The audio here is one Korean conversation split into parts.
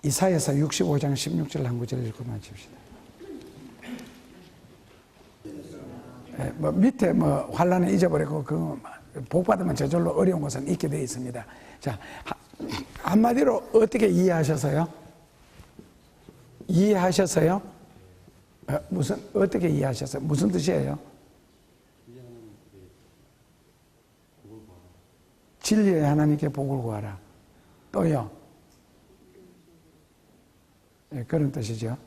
이사야서 65장 16절 한 구절 읽고 마칩시다. 밑에 환란을 잊어버리고 복 받으면 저절로 어려운 것은 있게 되어 있습니다. 자, 한마디로 어떻게 이해하셨어요? 이해하셨어요? 어떻게 이해하셨어요? 무슨 뜻이에요? 진리의 하나님께 복을 구하라. 또요? 그런 뜻이죠.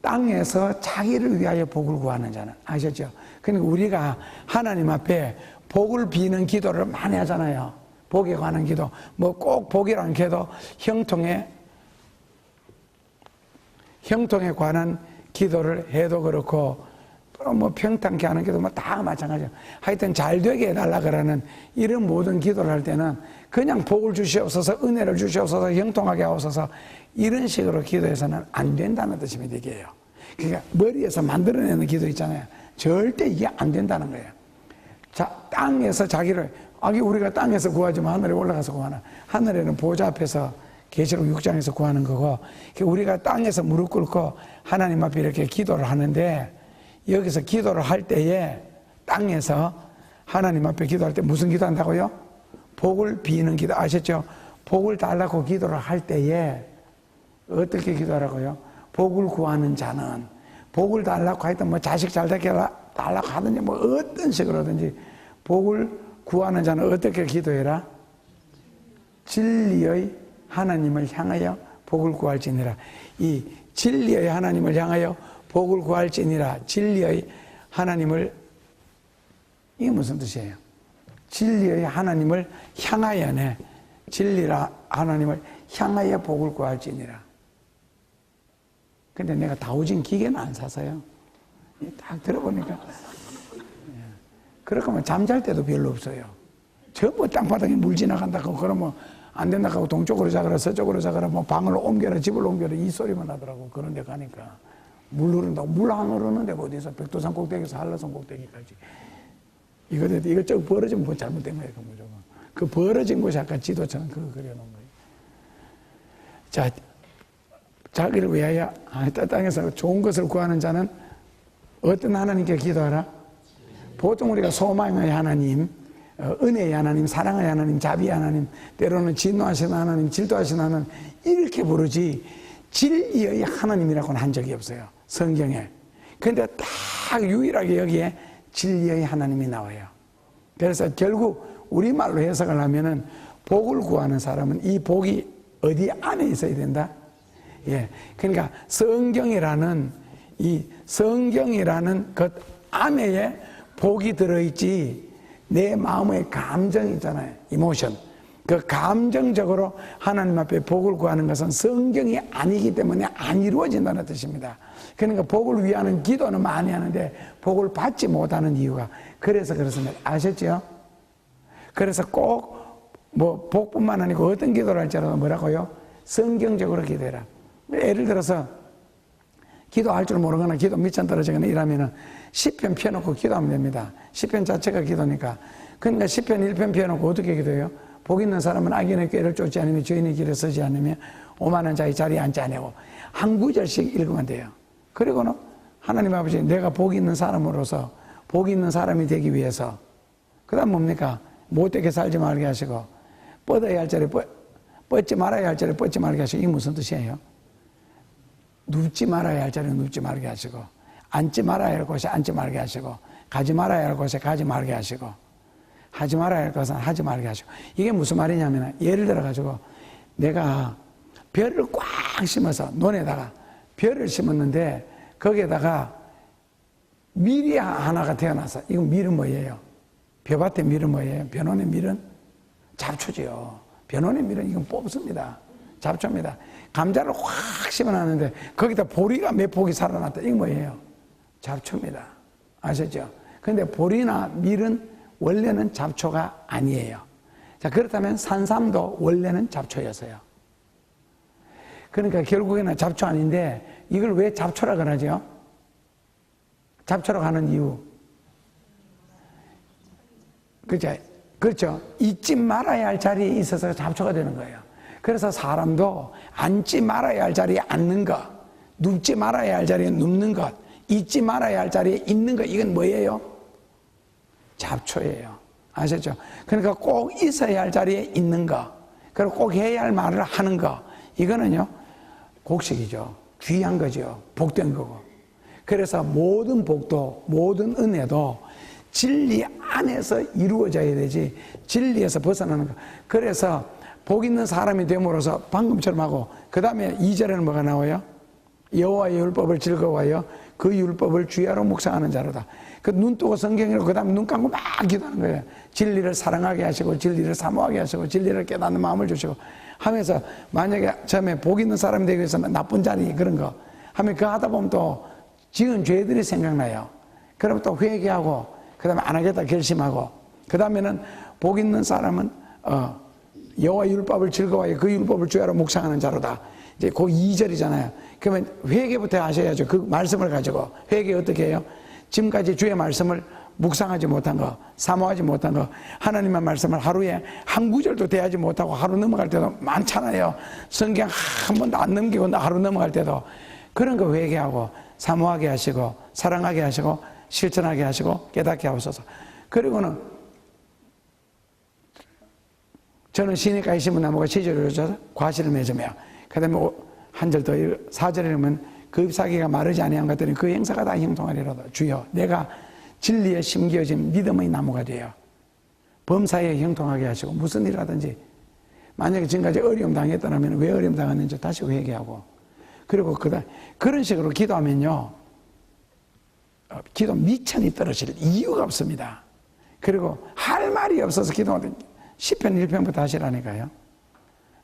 땅에서 자기를 위하여 복을 구하는 자는, 아셨죠? 그러니까 우리가 하나님 앞에 복을 비는 기도를 많이 하잖아요. 복에 관한 기도. 꼭 복이란 해도 형통에 관한 기도를 해도 그렇고, 평탄케 하는 기도 다 마찬가지예요. 하여튼 잘 되게 해달라 그러는 이런 모든 기도를 할 때는 그냥 복을 주시옵소서, 은혜를 주시옵소서, 형통하게 하옵소서, 이런 식으로 기도해서는 안 된다는 뜻입니다. 이게요. 그러니까 머리에서 만들어내는 기도 있잖아요. 절대 이게 안 된다는 거예요. 자, 땅에서 자기를, 우리가 땅에서 구하지만 하늘에 올라가서 구하나. 하늘에는 보좌 앞에서 계시록 6장에서 구하는 거고, 우리가 땅에서 무릎 꿇고 하나님 앞에 이렇게 기도를 하는데, 여기서 기도를 할 때에 땅에서 하나님 앞에 기도할 때 무슨 기도 한다고요? 복을 비는 기도. 아셨죠? 복을 달라고 기도를 할 때에 어떻게 기도하라고요? 복을 구하는 자는, 복을 달라고 하여튼 자식 잘 되게 달라고 하든지 어떤 식으로든지 복을 구하는 자는 어떻게 기도해라? 진리의 하나님을 향하여 복을 구할지니라. 이 진리의 하나님을 향하여 복을 구할지니라. 진리의 하나님을, 이게 무슨 뜻이에요? 진리의 하나님을 향하여네. 진리라 하나님을 향하여 복을 구할지니라. 근데 내가 다우진 기계는 안 사서요. 딱 들어보니까. 그렇게 하면 잠잘 때도 별로 없어요. 전부 땅바닥에 물 지나간다고, 그러면 안 된다고 동쪽으로 자거라, 서쪽으로 자거라, 방을 옮겨라, 집을 옮겨라, 이 소리만 하더라고. 그런 데 가니까. 물 흐른다고. 물 안 흐르는데 어디서 백두산 꼭대기에서 한라산 꼭대기까지. 이것저것 벌어지면 잘못된 거예요. 그 벌어진 곳이 아까 지도처럼 그거 그려놓은 거예요. 자, 자기를 위하여 땅에서 좋은 것을 구하는 자는 어떤 하나님께 기도하라? 보통 우리가 소망의 하나님, 은혜의 하나님, 사랑의 하나님, 자비의 하나님, 때로는 진노하시는 하나님, 질투하시는 하나님, 이렇게 부르지 진리의 하나님이라고는 한 적이 없어요. 성경에. 그런데 딱 유일하게 여기에 진리의 하나님이 나와요. 그래서 결국 우리말로 해석을 하면은 복을 구하는 사람은 이 복이 어디 안에 있어야 된다? 예. 그러니까 성경이라는 것 안에 복이 들어있지, 내 마음의 감정 있잖아요. 이모션. 그 감정적으로 하나님 앞에 복을 구하는 것은 성경이 아니기 때문에 안 이루어진다는 뜻입니다. 그러니까 복을 위하는 기도는 많이 하는데 복을 받지 못하는 이유가 그래서 그렇습니다. 아셨죠? 그래서 꼭 복뿐만 아니고 어떤 기도를 할지라도 뭐라고요? 성경적으로 기도해라. 예를 들어서 기도할 줄 모르거나 기도 밑천 떨어지거나 이러면은 시편 펴놓고 기도하면 됩니다. 시편 자체가 기도니까. 그러니까 시편 1편 펴놓고 어떻게 기도해요? 복 있는 사람은 악인의 꾀를 쫓지 않으며 죄인의 길에 서지 않으며 오만한 자의 자리에 앉지 아니하고, 한 구절씩 읽으면 돼요. 그리고는 하나님 아버지, 내가 복 있는 사람으로서 복 있는 사람이 되기 위해서, 그 다음 뭡니까? 못되게 살지 말게 하시고, 뻗어야 할 자리 뻗지 말아야 할 자리 뻗지 말게 하시고. 이게 무슨 뜻이에요? 눕지 말아야 할 자리 눕지 말게 하시고, 앉지 말아야 할 곳에 앉지 말게 하시고, 가지 말아야 할 곳에 가지 말게 하시고, 하지 말아야 할 것은 하지 말게 하시고. 이게 무슨 말이냐면, 예를 들어가지고 내가 벼를 꽉 심어서 논에다가 벼를 심었는데 거기에다가 밀이 하나가 태어나서, 이건 밀은 뭐예요? 벼밭의 밀은 뭐예요? 벼논의 밀은 잡초지요. 벼논의 밀은 이건 뽑습니다. 잡초입니다. 감자를 확 심어놨는데 거기다 보리가 몇 폭이 살아났다. 이건 뭐예요? 잡초입니다. 아셨죠? 근데 보리나 밀은 원래는 잡초가 아니에요. 자, 그렇다면 산삼도 원래는 잡초였어요. 그러니까 결국에는 잡초 아닌데 이걸 왜 잡초라 그러죠? 잡초라고 하는 이유. 그렇죠? 잊지 말아야 할 자리에 있어서 잡초가 되는 거예요. 그래서 사람도 앉지 말아야 할 자리에 앉는 것, 눕지 말아야 할 자리에 눕는 것, 있지 말아야 할 자리에 있는 것, 이건 뭐예요? 잡초예요. 아셨죠? 그러니까 꼭 있어야 할 자리에 있는 거, 그리고 꼭 해야 할 말을 하는 거, 이거는요 곡식이죠. 귀한 거죠. 복된 거고. 그래서 모든 복도, 모든 은혜도 진리 안에서 이루어져야 되지, 진리에서 벗어나는 거. 그래서 복 있는 사람이 됨으로써 방금처럼 하고, 그 다음에 2절에는 뭐가 나와요? 여호와의 율법을 즐거워하여 그 율법을 주야로 묵상하는 자로다. 그 눈 뜨고 성경 읽고 그 다음에 눈 감고 막 기도하는 거예요. 진리를 사랑하게 하시고 진리를 사모하게 하시고 진리를 깨닫는 마음을 주시고 하면서, 만약에 처음에 복 있는 사람이 되기 위해서는 나쁜 자리 그런 거 하면 그 하다 보면 또 지은 죄들이 생각나요. 그러면 또 회개하고 그 다음에 안 하겠다 결심하고, 그 다음에는 복 있는 사람은 여호와 율법을 즐거워하여 그 율법을 주야로 묵상하는 자로다. 이제 그 2절이잖아요. 그러면 회개부터 하셔야죠. 그 말씀을 가지고. 회개 어떻게 해요? 지금까지 주의 말씀을 묵상하지 못한 거, 사모하지 못한 거, 하나님의 말씀을 하루에 한 구절도 대하지 못하고 하루 넘어갈 때도 많잖아요. 성경 한 번도 안 넘기고 하루 넘어갈 때도. 그런 거 회개하고 사모하게 하시고 사랑하게 하시고 실천하게 하시고 깨닫게 하옵소서. 그리고는 저는 시내가에 심은 나무가 시절을 져서 과실을 맺으며, 그 다음에 한 절 더 4절에 보면 그 잎사귀가 마르지 아니한 것들은 그 행사가 다 형통하리로다. 주여, 내가 진리에 심겨진 믿음의 나무가 되어 범사에 형통하게 하시고, 무슨 일 하든지 만약에 지금까지 어려움 당했다면 왜 어려움 당했는지 다시 회개하고, 그리고 그런 식으로 기도하면요 기도 미천이 떨어질 이유가 없습니다. 그리고 할 말이 없어서 기도하든 시편 1편부터 하시라니까요.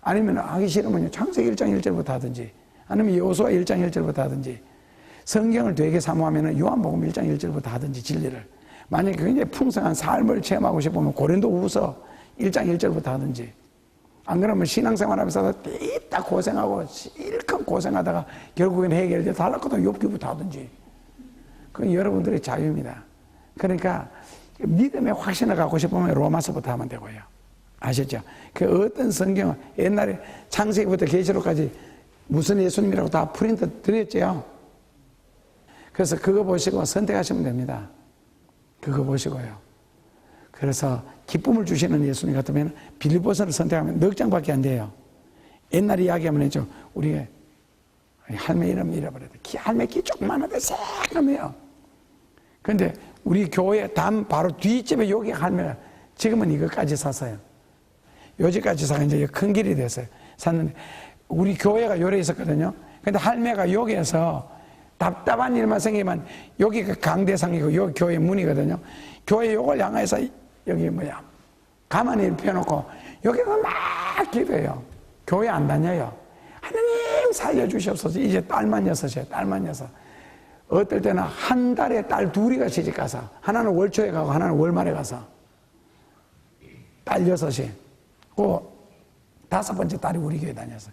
아니면 하기 싫으면 창세기 1장 1절부터 하든지, 아니면 여호수아 1장 1절부터 하든지, 성경을 되게 사모하면 요한복음 1장 1절부터 하든지, 진리를 만약에 굉장히 풍성한 삶을 체험하고 싶으면 고린도후서 1장 1절부터 하든지, 안 그러면 신앙생활하면서 딱 고생하고 실컷 고생하다가 결국엔 해결돼 달랐거든 욥기부터 하든지. 그건 여러분들의 자유입니다. 그러니까 믿음의 확신을 갖고 싶으면 로마서부터 하면 되고요. 아셨죠? 그 어떤 성경은 옛날에 창세기부터 계시록까지 무슨 예수님이라고 다 프린트 드렸죠. 그래서 그거 보시고 선택하시면 됩니다. 그거 보시고요. 그래서 기쁨을 주시는 예수님 같으면 빌립보서를 선택하면 넉 장밖에 안 돼요. 옛날 이야기하면 했죠. 우리 할매 이름 잃어버렸다. 할매 키 조그만한데 새까매요. 근데 우리 교회 담 바로 뒷집에 여기 할매가 지금은 이것까지 샀어요. 요지까지 사서 이제 큰 길이 됐어요. 샀는데 우리 교회가 요래 있었거든요. 근데 할매가 여기에서 답답한 일만 생기면 여기가 강대상이고 여기 교회 문이거든요. 교회 요걸 향해서 여기 가만히 펴놓고 여기서 막 기도해요. 교회 안 다녀요. 하나님 살려주시옵소서. 이제 딸만 6이에요. 딸만 6. 어떨 때는 한 달에 딸 둘이가 시집가서, 하나는 월초에 가고 하나는 월말에 가서, 딸 6이. 그 5번째 딸이 우리 교회 다녔어요.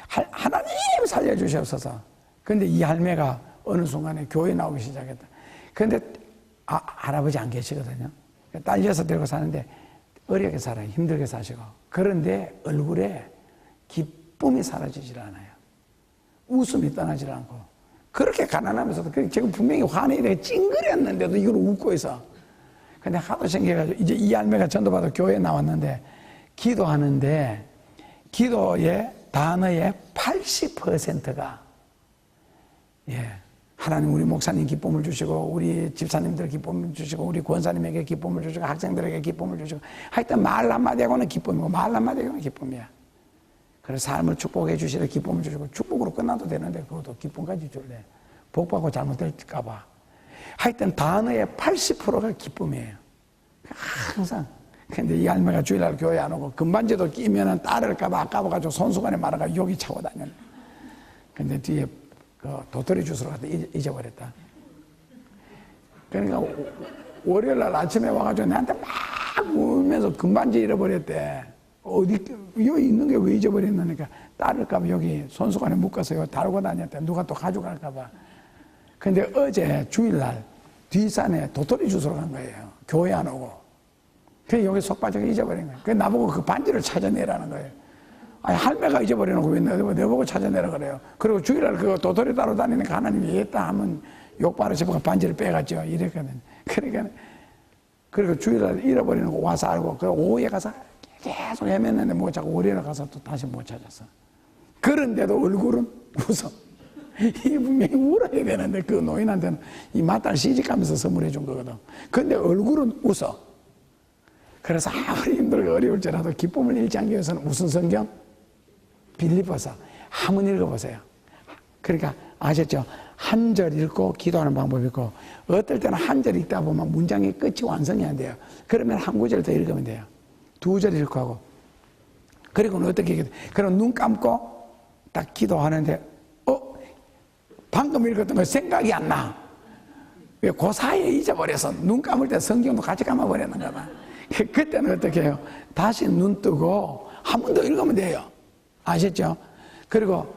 하나님 살려주시옵소서. 근데 이 할매가 어느 순간에 교회 나오기 시작했다. 근데 할아버지 안 계시거든요. 딸 6 데리고 사는데 어렵게 살아요. 힘들게 사시고. 그런데 얼굴에 기쁨이 사라지질 않아요. 웃음이 떠나질 않고. 그렇게 가난하면서도 지금 분명히 화내게 찡그렸는데도 이걸 웃고 있어. 근데 하도 생겨가지고 이제 이 할매가 전도받아 교회에 나왔는데 기도하는데 기도의 단어의 80%가 하나님 우리 목사님 기쁨을 주시고 우리 집사님들 기쁨을 주시고 우리 권사님에게 기쁨을 주시고 학생들에게 기쁨을 주시고 하여튼 말 한마디 하고는 기쁨이고 말 한마디 하고는 기쁨이야. 그래서 삶을 축복해 주시려 기쁨을 주시고 축복으로 끝나도 되는데 그것도 기쁨까지 줄래. 복받고 잘못될까 봐. 하여튼 단어의 80%가 기쁨이에요. 항상. 근데 이 할매가 주일날 교회 안 오고 금반지도 끼면은 따를까봐 아까워가지고 손수건에 말아가 여기 차고 다녔네. 근데 뒤에 그 도토리 주스로 갖다 잊어버렸다. 그러니까 월요일날 아침에 와가지고 나한테 막 울면서 금반지 잃어버렸대. 어디 여기 있는 게 왜 잊어버렸느니까 따를까봐 여기 손수건에 묶어서 달고 다녔대. 누가 또 가져갈까봐. 근데 어제 주일날 뒷산에 도토리 주스로 간 거예요. 교회 안 오고. 그래서 여기 속 빠져서 잊어버린 거예요. 그래서 나보고 그 반지를 찾아내라는 거예요. 아니, 할매가 잊어버려놓고 왜 내보고 찾아내라 그래요. 그리고 주일날 그거 도토리 따로 다니니까 하나님이 얘다 하면 욕바로 집어가 반지를 빼갔죠. 이랬거든. 그러니까, 그리고 주일날 잃어버리는 거 와서 알고, 그리고 오후에 가서 계속 헤맸는데 뭐 자꾸 월요일에 가서 또 다시 못 찾았어. 그런데도 얼굴은 웃어. 이 분명히 울어야 되는데 그 노인한테는 이 맏딸 시집가면서 선물해 준 거거든. 근데 얼굴은 웃어. 그래서 아무리 힘들고 어려울지라도 기쁨을 잃지 않기 위해서는 무슨 성경? 빌립보서 한번 읽어보세요. 그러니까 아셨죠? 한 절 읽고 기도하는 방법이 있고, 어떨 때는 한 절 읽다 보면 문장의 끝이 완성이 안 돼요. 그러면 한 구절 더 읽으면 돼요. 두 절 읽고 하고. 그리고는 어떻게 기도? 그럼 눈 감고 딱 기도하는데 방금 읽었던 거 생각이 안 나. 왜? 그 사이에 잊어버려서 눈 감을 때 성경도 같이 감아버리는 거다. 그때는 어떻게 해요? 다시 눈 뜨고 한 번 더 읽으면 돼요. 아셨죠? 그리고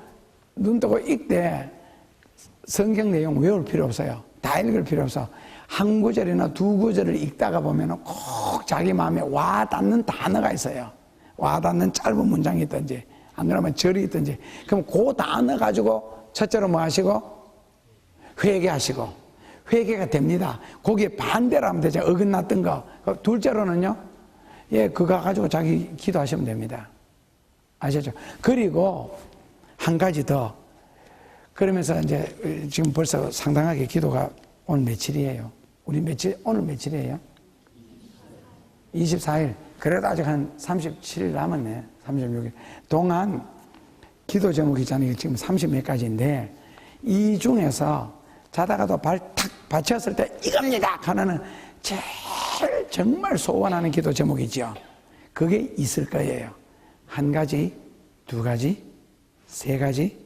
눈 뜨고 읽되 성경 내용 외울 필요 없어요. 다 읽을 필요 없어. 한 구절이나 두 구절을 읽다가 보면 꼭 자기 마음에 와닿는 단어가 있어요. 와닿는 짧은 문장이 있든지, 안 그러면 절이 있든지. 그럼 그 단어 가지고 첫째로 뭐 하시고? 회개하시고. 회개가 됩니다. 거기에 반대로 하면 되죠. 어긋났던 거. 둘째로는요, 예, 그거 가지고 자기 기도하시면 됩니다. 아시죠? 그리고 한 가지 더. 그러면서 이제 지금 벌써 상당하게 기도가 오늘 며칠이에요? 오늘 며칠이에요? 24일. 그래도 아직 한 37일 남았네. 36일. 동안 기도 제목이 있잖아요. 지금 30몇 가지인데, 이 중에서 자다가도 발 탁 받쳤을 때 이겁니다 하나는 제일 정말 소원하는 기도 제목이죠. 그게 있을 거예요. 한 가지, 두 가지, 세 가지,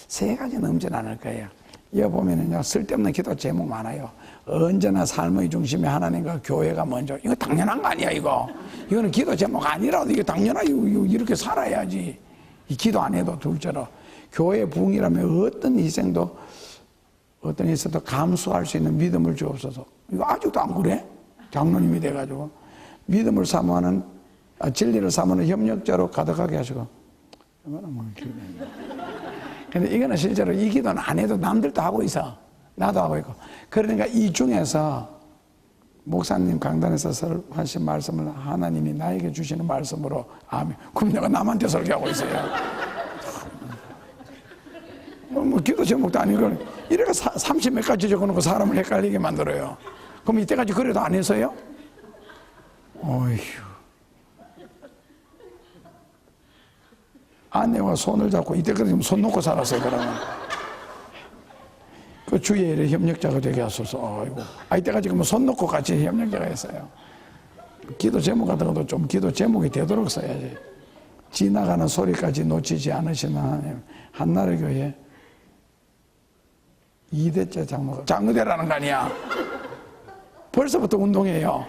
세 가지 넘진 않을 거예요. 여기 보면은요, 쓸데없는 기도 제목 많아요. 언제나 삶의 중심에 하나님과 교회가 먼저. 이거 당연한 거 아니야, 이거. 이거는 기도 제목 아니라도 이게 당연하게 이렇게 살아야지. 이 기도 안 해도 둘째로. 교회 부흥이라면 어떤 희생도, 어떤 희생도 감수할 수 있는 믿음을 주옵소서. 이거 아직도 안 그래? 장로님이 돼가지고. 믿음을 사모하는, 진리를 사모하는 협력자로 가득하게 하시고. 근데 이거는 실제로 이 기도는 안 해도 남들도 하고 있어. 나도 하고 있고. 그러니까 이 중에서 목사님 강단에서 하신 말씀을 하나님이 나에게 주시는 말씀으로, 아멘. 그럼 내가 남한테 설교하고 있어요. 뭐 기도 제목도 아니고 이래가 30몇 가지 적어놓고 사람을 헷갈리게 만들어요. 그럼 이때까지 그래도 안 해서요? 어휴. 아내와 손을 잡고 이때까지 손 놓고 살았어요. 그러면 그 주의 일에 협력자가 되게 하소서. 아이고. 이때까지 그러면 손 놓고 같이 협력자가 했어요. 기도 제목 같은 것도 좀 기도 제목이 되도록 써야지. 지나가는 소리까지 놓치지 않으시는 하나님. 한나라 교회 2대째 장로대라는 거 아니야. 벌써부터 운동해요.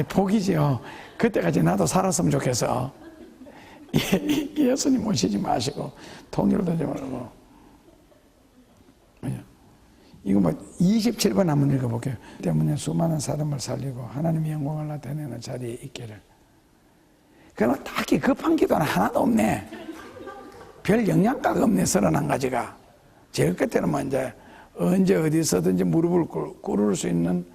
복이지요. 그때까지 나도 살았으면 좋겠어. 예수님 모시지 마시고 통일도 하지 말고. 이거 27번 한번 읽어볼게요. 때문에 수많은 사람을 살리고 하나님의 영광을 나타내는 자리에 있기를. 그러나 딱히 급한 기도는 하나도 없네. 별 영양가가 없네. 31가지가. 제일 끝에는 뭐 이제 언제 어디서든지 무릎을 꿇을 수 있는,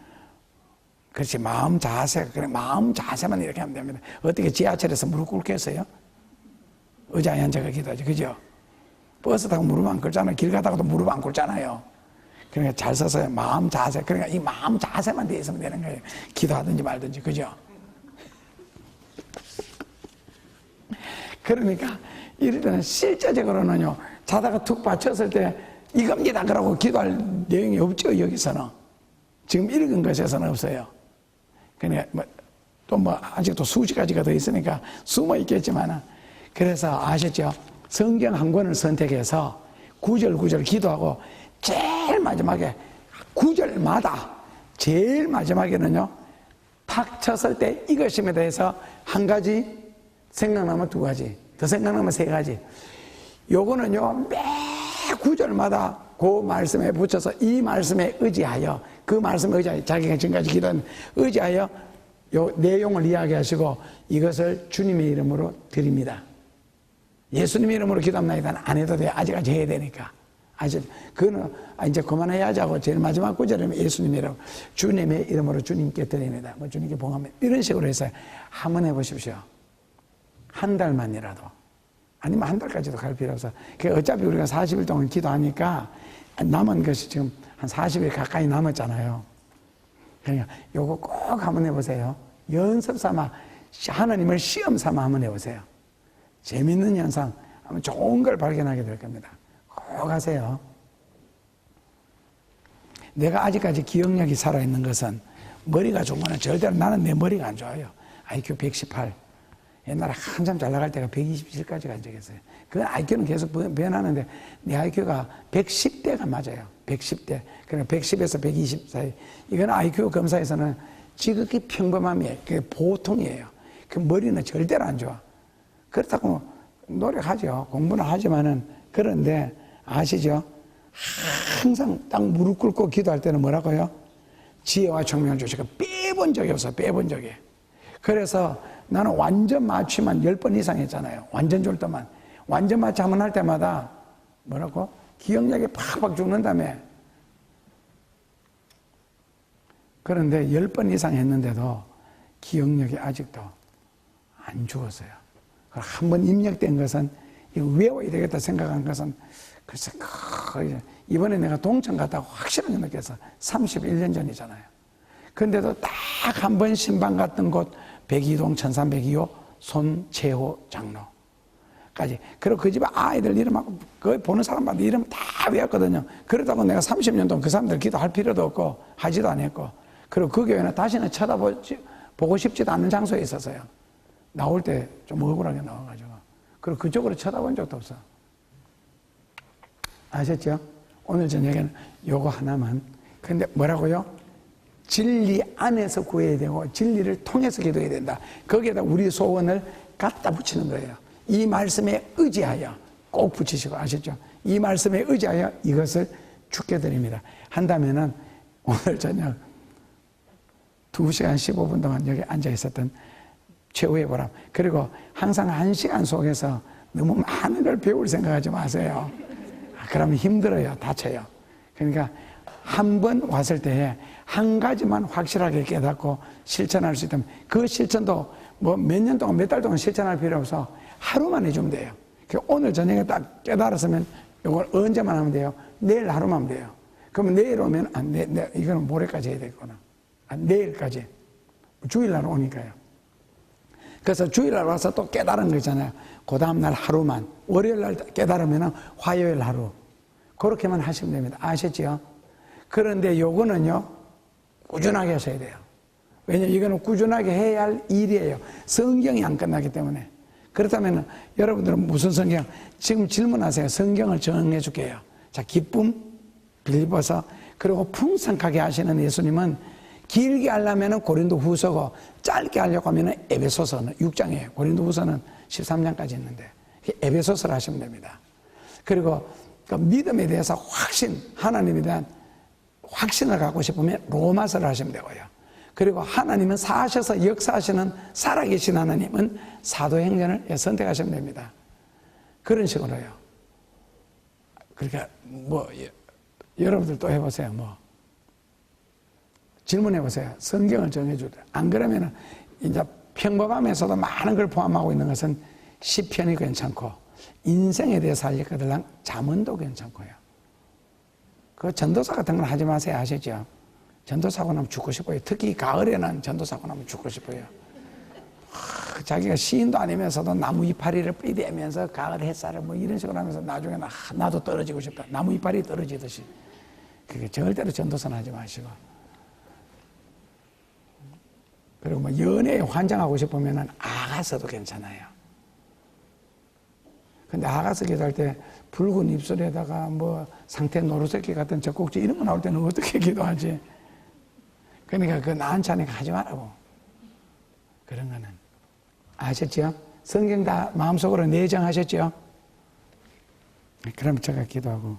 그렇지, 마음 자세. 그래, 마음 자세만 이렇게 하면 됩니다. 어떻게 지하철에서 무릎 꿇겠어요? 의자에 앉아가 기도하지, 그죠? 버스 타고 무릎 안 꿇잖아요. 길 가다가도 무릎 안 꿇잖아요. 그러니까 잘 써서요. 마음 자세. 그러니까 이 마음 자세만 돼 있으면 되는 거예요. 기도하든지 말든지, 그죠? 그러니까 이럴 때는 실제적으로는요, 자다가 툭 받쳤을 때 이겁니다 그러고 기도할 내용이 없죠. 여기서는 지금 읽은 것에서는 없어요. 그러니까 아직도 수십 가지가 더 있으니까 숨어 있겠지만, 그래서 아셨죠? 성경 한 권을 선택해서 구절 기도하고 제일 마지막에 구절마다 제일 마지막에는요, 탁 쳤을 때 이것임에 대해서 한 가지 생각나면 두 가지, 더 생각나면 세 가지. 요거는요, 매 구절마다 그 말씀에 붙여서 이 말씀에 의지하여, 그 말씀에 의지하여, 자기가 지금까지 기도한 의지하여 요 내용을 이야기하시고 이것을 주님의 이름으로 드립니다. 예수님의 이름으로 기도합니다. 안 해도 돼요. 아직까지 해야 되니까. 아직 그거는 이제 그만해야지 하고 제일 마지막 구절에 예수님의 이름, 주님의 이름으로 주님께 드립니다. 뭐 주님께 봉합니다. 이런 식으로 해서 한번 해보십시오. 한 달만이라도. 아니면 한 달까지도 갈 필요 없어. 어차피 우리가 40일 동안 기도하니까 남은 것이 지금 한 40일 가까이 남았잖아요. 그러니까 요거 꼭 한번 해보세요. 연습 삼아, 하나님을 시험 삼아 한번 해보세요. 재밌는 현상, 아마 좋은 걸 발견하게 될 겁니다. 꼭 하세요. 내가 아직까지 기억력이 살아있는 것은 머리가 좋은 거는 절대로 나는 내 머리가 안 좋아요. IQ 118. 옛날에 한참 잘 나갈 때가 127까지 간 적이 있어요. 그 IQ는 계속 변하는데 내 IQ가 110대가 맞아요. 110대. 그러니까 110에서 120 사이. 이건 IQ 검사에서는 지극히 평범함이에요. 그게 보통이에요. 그 머리는 절대로 안 좋아. 그렇다고 노력하죠. 공부는 하지만은 그런데 아시죠? 항상 딱 무릎 꿇고 기도할 때는 뭐라고요? 지혜와 총명을 주시고 빼본 적이 없어. 빼본 적이. 그래서 나는 완전 마취만 10번 이상 했잖아요. 완전 졸도만. 완전 마취 한번 할 때마다 뭐라고? 기억력이 팍팍 죽는다며. 그런데 10번 이상 했는데도 기억력이 아직도 안 죽었어요. 한번 입력된 것은 이거 외워야 되겠다 생각한 것은 글쎄 이번에 내가 동천 갔다고 확실하게 느껴서 31년 전이잖아요. 그런데도 딱 한 번 신방 갔던 곳 102동 1302호 손채호 장로까지. 그리고 그 집 아이들 이름하고 그 보는 사람마다 이름 다 외웠거든요. 그러다고 내가 30년 동안 그 사람들 기도할 필요도 없고 하지도 않았고, 그리고 그 교회는 다시는 보고 싶지도 않는 장소에 있었어요. 나올 때 좀 억울하게 나와가지고. 그리고 그쪽으로 쳐다본 적도 없어. 아셨죠? 오늘 저녁에는 요거 하나만. 근데 뭐라고요? 진리 안에서 구해야 되고 진리를 통해서 기도해야 된다. 거기에다 우리 소원을 갖다 붙이는 거예요. 이 말씀에 의지하여 꼭 붙이시고, 아셨죠? 이 말씀에 의지하여 이것을 주께 드립니다. 한다면은 오늘 저녁 2시간 15분 동안 여기 앉아 있었던 최후의 보람. 그리고 항상 1시간 속에서 너무 많은 걸 배울 생각하지 마세요. 그러면 힘들어요. 다쳐요. 그러니까 한 번 왔을 때에 한 가지만 확실하게 깨닫고 실천할 수 있다면 그 실천도 뭐 몇 년 동안 몇 달 동안 실천할 필요 없어. 하루만 해주면 돼요. 오늘 저녁에 딱 깨달았으면 이걸 언제만 하면 돼요? 내일 하루만 하면 돼요. 그러면 내일 오면 이거는 모레까지 해야 되겠구나. 내일까지. 주일날 오니까요. 그래서 주일날 와서 또 깨달은 거 있잖아요. 그 다음날 하루만. 월요일날 깨달으면 화요일 하루. 그렇게만 하시면 됩니다. 아셨죠? 그런데 요거는요, 꾸준하게 하셔야 돼요. 왜냐면 이거는 꾸준하게 해야 할 일이에요. 성경이 안 끝나기 때문에. 그렇다면 여러분들은 무슨 성경? 지금 질문하세요. 성경을 정해 줄게요. 자, 기쁨, 빌립보서, 그리고 풍성하게 하시는 예수님은 길게 하려면 고린도 후서고, 짧게 하려고 하면 에베소서는 6장이에요. 고린도 후서는 13장까지 있는데, 에베소서를 하시면 됩니다. 그리고 그 믿음에 대해서 확신, 하나님에 대한 확신을 갖고 싶으면 로마서를 하시면 되고요. 그리고 하나님은 사셔서 역사하시는 살아계신 하나님은 사도행전을 선택하시면 됩니다. 그런 식으로요. 그러니까 여러분들 또 해보세요. 질문해보세요. 성경을 정해주더라. 안 그러면은 이제 평범함에서도 많은 걸 포함하고 있는 것은 시편이 괜찮고, 인생에 대해서 알려거들랑 잠언도 괜찮고요. 그 전도사 같은 건 하지 마세요. 아시죠? 전도사고 나면 죽고 싶어요. 특히 가을에는 전도사고 나면 죽고 싶어요. 자기가 시인도 아니면서도 나무 이파리를 뿌리대면서 가을 햇살을 이런 식으로 하면서 나중에 나도 떨어지고 싶다. 나무 이파리 떨어지듯이. 그게 절대로 전도사는 하지 마시고. 그리고 연애에 환장하고 싶으면 아가서도 괜찮아요. 근데 아가서 기도할 때 붉은 입술에다가 상태 노루새끼 같은 젖꼭지 이런 거 나올 때는 어떻게 기도하지? 그러니까 그거 나한지 않으니까 하지 말라고. 그런 거는. 아셨죠? 성경 다 마음속으로 내정하셨죠? 그럼 제가 기도하고.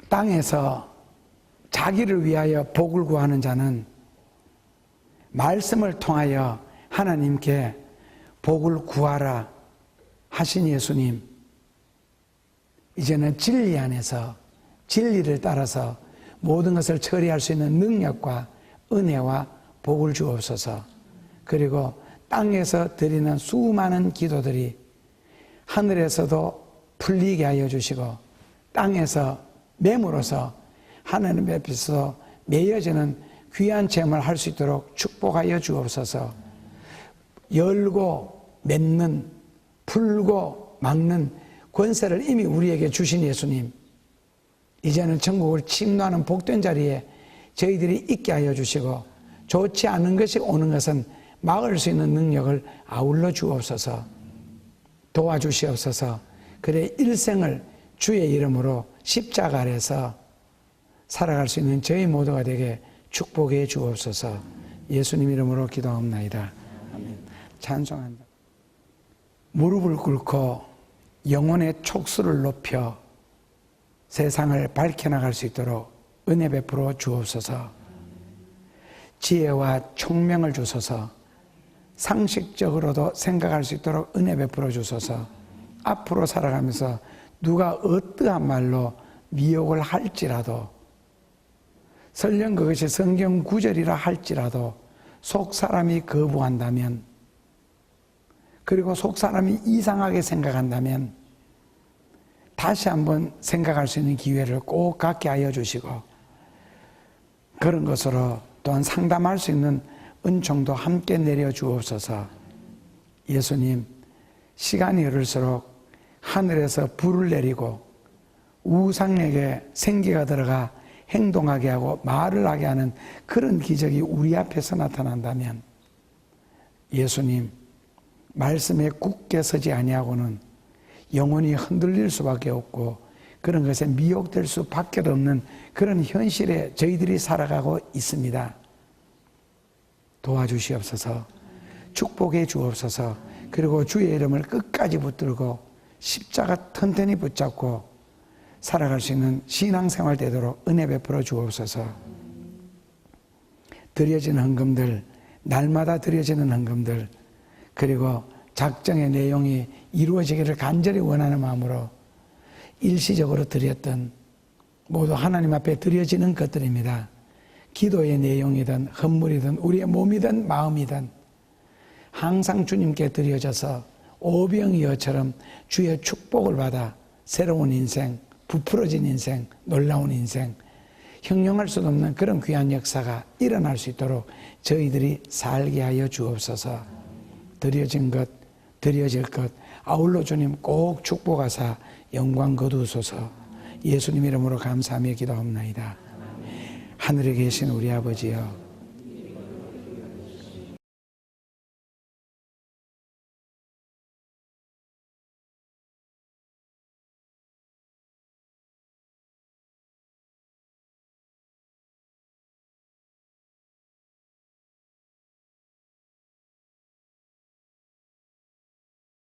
땅에서 자기를 위하여 복을 구하는 자는 말씀을 통하여 하나님께 복을 구하라 하신 예수님, 이제는 진리 안에서 진리를 따라서 모든 것을 처리할 수 있는 능력과 은혜와 복을 주옵소서. 그리고 땅에서 드리는 수많은 기도들이 하늘에서도 풀리게 하여 주시고 땅에서 맴으로서 하나님 앞에서 맺어지는 귀한 체험을 할 수 있도록 축복하여 주옵소서. 열고 맺는, 풀고 막는 권세를 이미 우리에게 주신 예수님, 이제는 천국을 침노하는 복된 자리에 저희들이 있게 하여 주시고 좋지 않은 것이 오는 것은 막을 수 있는 능력을 아울러 주옵소서. 도와주시옵소서. 그래 일생을 주의 이름으로 십자가 아래서 살아갈 수 있는 저희 모두가 되게 축복해 주옵소서. 예수님 이름으로 기도합나이다. 아멘. 찬송한다. 무릎을 꿇고 영혼의 촉수를 높여 세상을 밝혀나갈 수 있도록 은혜 베풀어 주옵소서. 지혜와 총명을 주소서. 상식적으로도 생각할 수 있도록 은혜 베풀어 주소서. 앞으로 살아가면서 누가 어떠한 말로 미혹을 할지라도, 설령 그것이 성경 구절이라 할지라도 속 사람이 거부한다면, 그리고 속 사람이 이상하게 생각한다면 다시 한번 생각할 수 있는 기회를 꼭 갖게 하여 주시고, 그런 것으로 또한 상담할 수 있는 은총도 함께 내려 주옵소서. 예수님, 시간이 흐를수록 하늘에서 불을 내리고 우상에게 생기가 들어가 행동하게 하고 말을 하게 하는 그런 기적이 우리 앞에서 나타난다면, 예수님, 말씀에 굳게 서지 아니하고는 영혼이 흔들릴 수밖에 없고 그런 것에 미혹될 수밖에 없는 그런 현실에 저희들이 살아가고 있습니다. 도와주시옵소서. 축복해 주옵소서. 그리고 주의 이름을 끝까지 붙들고 십자가 튼튼히 붙잡고 살아갈 수 있는 신앙생활 되도록 은혜 베풀어 주옵소서. 드려지는 헌금들, 날마다 드려지는 헌금들, 그리고 작정의 내용이 이루어지기를 간절히 원하는 마음으로 일시적으로 드렸던 모두 하나님 앞에 드려지는 것들입니다. 기도의 내용이든 헌물이든 우리의 몸이든 마음이든 항상 주님께 드려져서 오병이어처럼 주의 축복을 받아 새로운 인생, 부풀어진 인생, 놀라운 인생, 형용할 수 없는 그런 귀한 역사가 일어날 수 있도록 저희들이 살게 하여 주옵소서. 드려진 것, 드려질 것 아울러 주님 꼭 축복하사 영광 거두소서. 예수님 이름으로 감사하며 기도합나이다. 하늘에 계신 우리 아버지여,